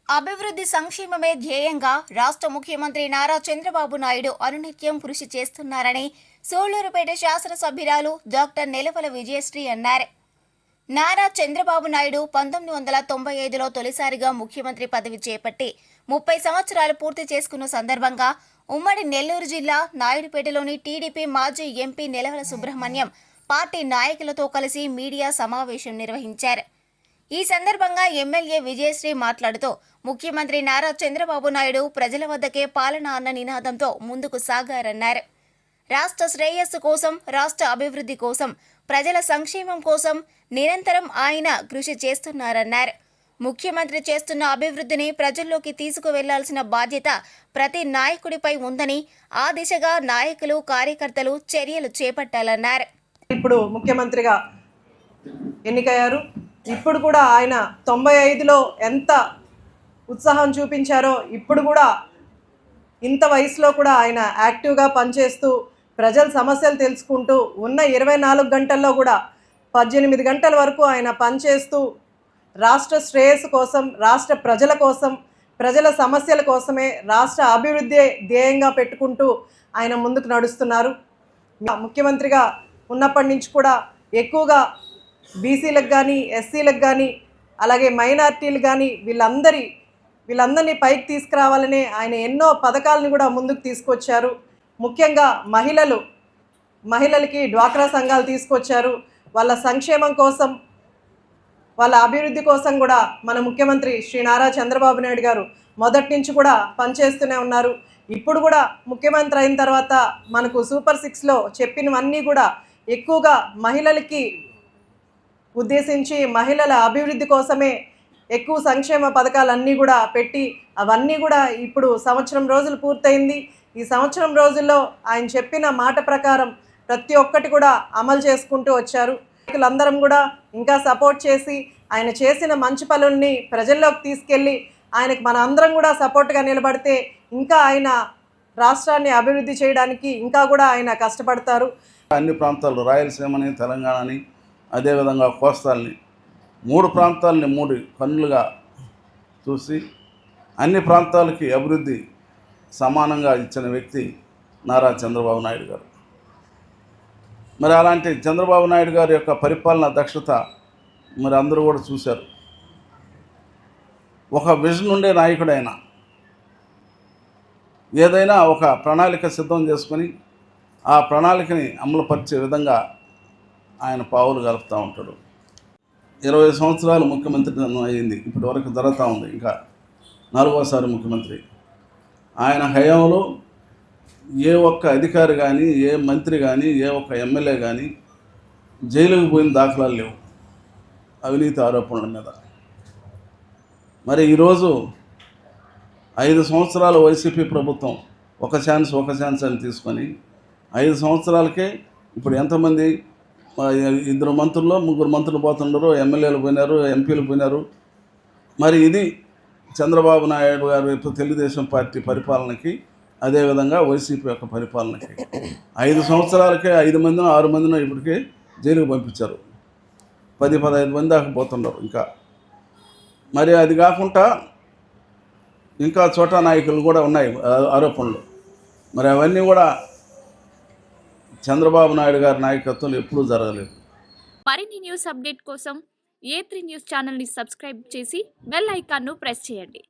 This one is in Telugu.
అభివృద్ధి సంక్షేమమే ధ్యేయంగా రాష్ట్ర ముఖ్యమంత్రి నారా చంద్రబాబు నాయుడు అనునిత్యం కృషి చేస్తున్నారని సూళ్లూరుపేట శాసనసభ్యురాలు డాక్టర్ నెలవల విజయశ్రీ అన్నారు. నారా చంద్రబాబు నాయుడు 1995లో తొలిసారిగా ముఖ్యమంత్రి పదవి చేపట్టి 30 సంవత్సరాలు పూర్తి చేసుకున్న సందర్భంగా ఉమ్మడి నెల్లూరు జిల్లా నాయుడుపేటలోని టీడీపీ మాజీ ఎంపీ నెలవల సుబ్రహ్మణ్యం పార్టీ నాయకులతో కలిసి మీడియా సమావేశం నిర్వహించారు. ఈ సందర్భంగా ఎమ్మెల్యే విజయశ్రీ మాట్లాడుతూ ముఖ్యమంత్రి నారా చంద్రబాబు నాయుడు ప్రజల వద్దకే పాలన అన్న నినాదంతో ముందుకు సాగారన్నారు. రాష్ట్ర శ్రేయస్సు కోసం, రాష్ట్ర అభివృద్ధి కోసం, ప్రజల సంక్షేమం కోసం నిరంతరం ఆయన కృషి చేస్తున్నారన్నారు. ముఖ్యమంత్రి చేస్తున్న అభివృద్ధిని ప్రజల్లోకి తీసుకువెళ్లాల్సిన బాధ్యత ప్రతి నాయకుడిపై ఉందని, ఆ దిశగా నాయకులు, కార్యకర్తలు చర్యలు చేపట్టాలన్నారు. ఇప్పుడు ముఖ్యమంత్రిగా ఎన్నికయ్యారు. ఇప్పుడు కూడా ఆయన 95లో ఎంత ఉత్సాహం చూపించారో ఇప్పుడు కూడా ఇంత వయసులో కూడా ఆయన యాక్టివ్గా పనిచేస్తూ ప్రజల సమస్యలు తెలుసుకుంటూ ఉన్న 24 గంటల్లో కూడా 18 గంటల వరకు ఆయన పనిచేస్తూ రాష్ట్ర శ్రేయస్సు కోసం, రాష్ట్ర ప్రజల కోసం, ప్రజల సమస్యల కోసమే రాష్ట్ర అభివృద్ధి ధ్యేయంగా పెట్టుకుంటూ ఆయన ముందుకు నడుస్తున్నారు. ముఖ్యమంత్రిగా ఉన్నప్పటి నుంచి కూడా ఎక్కువగా బీసీలకు కానీ, ఎస్సీలకు కానీ, అలాగే మైనార్టీలు కానీ వీళ్ళందరినీ పైకి తీసుకురావాలనే ఆయన ఎన్నో పథకాలను కూడా ముందుకు తీసుకొచ్చారు. ముఖ్యంగా మహిళలకి డ్వాక్రా సంఘాలు తీసుకొచ్చారు. వాళ్ళ సంక్షేమం కోసం, వాళ్ళ అభివృద్ధి కోసం కూడా మన ముఖ్యమంత్రి శ్రీ నారా చంద్రబాబు నాయుడు గారు మొదటి నుంచి కూడా పనిచేస్తూనే ఉన్నారు. ఇప్పుడు కూడా ముఖ్యమంత్రి అయిన తర్వాత మనకు సూపర్ 6లో చెప్పినవన్నీ కూడా ఎక్కువగా మహిళలకి ఉద్దేశించి మహిళల అభివృద్ధి కోసమే ఎక్కువ సంక్షేమ పథకాలన్నీ కూడా పెట్టి అవన్నీ కూడా ఇప్పుడు సంవత్సరం రోజులు పూర్తయింది. ఈ సంవత్సరం రోజుల్లో ఆయన చెప్పిన మాట ప్రకారం ప్రతి ఒక్కటి కూడా అమలు చేసుకుంటూ వచ్చారు. నాయకులందరం కూడా ఇంకా సపోర్ట్ చేసి ఆయన చేసిన మంచి పనుల్ని ప్రజల్లోకి తీసుకెళ్ళి ఆయనకు మన అందరం కూడా సపోర్ట్గా నిలబడితే ఇంకా ఆయన రాష్ట్రాన్ని అభివృద్ధి చేయడానికి ఇంకా కూడా ఆయన కష్టపడతారు. అన్ని ప్రాంతాలు రాయలసీమని, తెలంగాణని, అదేవిధంగా కోస్తాల్ని 3 ప్రాంతాలని 3 కన్నులుగా చూసి అన్ని ప్రాంతాలకి అభివృద్ధి సమానంగా ఇచ్చిన వ్యక్తి నారా చంద్రబాబు నాయుడు గారు. మరి అలాంటి చంద్రబాబు నాయుడు గారి యొక్క పరిపాలన దక్షత మరి అందరూ కూడా చూశారు. ఒక విజన్ ఉండే నాయకుడైన ఏదైనా ఒక ప్రణాళిక సిద్ధం చేసుకొని ఆ ప్రణాళికని అమలుపరిచే విధంగా ఆయన పావులు కలుపుతూ ఉంటాడు. 20 సంవత్సరాలు ముఖ్యమంత్రి అయింది, ఇప్పటి వరకు జరుగుతూ ఉంది. ఇంకా 4వసారి ముఖ్యమంత్రి. ఆయన హయాంలో ఏ ఒక్క అధికారి కానీ, ఏ మంత్రి కానీ, ఏ ఒక్క ఎమ్మెల్యే కానీ జైలుకు పోయిన దాఖలాలు లేవు అవినీతి ఆరోపణల మీద. మరి ఈరోజు 5 సంవత్సరాల వైసీపీ ప్రభుత్వం ఒక ఛాన్స్ అని తీసుకొని 5 సంవత్సరాలకే ఇప్పుడు ఎంతమంది 2 మంత్రుల్లో 3 మంత్రులు పోతున్నారు, ఎమ్మెల్యేలు పోయినారు, ఎంపీలు పోయినారు. మరి ఇది చంద్రబాబు నాయుడు గారి తెలుగుదేశం పార్టీ పరిపాలనకి, అదేవిధంగా వైసీపీ యొక్క పరిపాలనకి 5 సంవత్సరాలకే 5 మందినో 6 మందినో ఇప్పటికే జైలుకు పంపించారు. 10-15 మంది దాకా పోతున్నారు ఇంకా. మరి అది కాకుండా ఇంకా చోటా నాయకులు కూడా ఉన్నాయి ఆరోపణలు. మరి అవన్నీ కూడా చంద్రబాబు నాయుడు గారి నాయకత్వంలో ఎప్పుడూ జరగలేదు. మరిన్ని న్యూస్ అప్డేట్ కోసం A3 న్యూస్ ఛానల్ని సబ్స్క్రైబ్ చేసి బెల్ ఐకాన్ను ప్రెస్ చేయండి.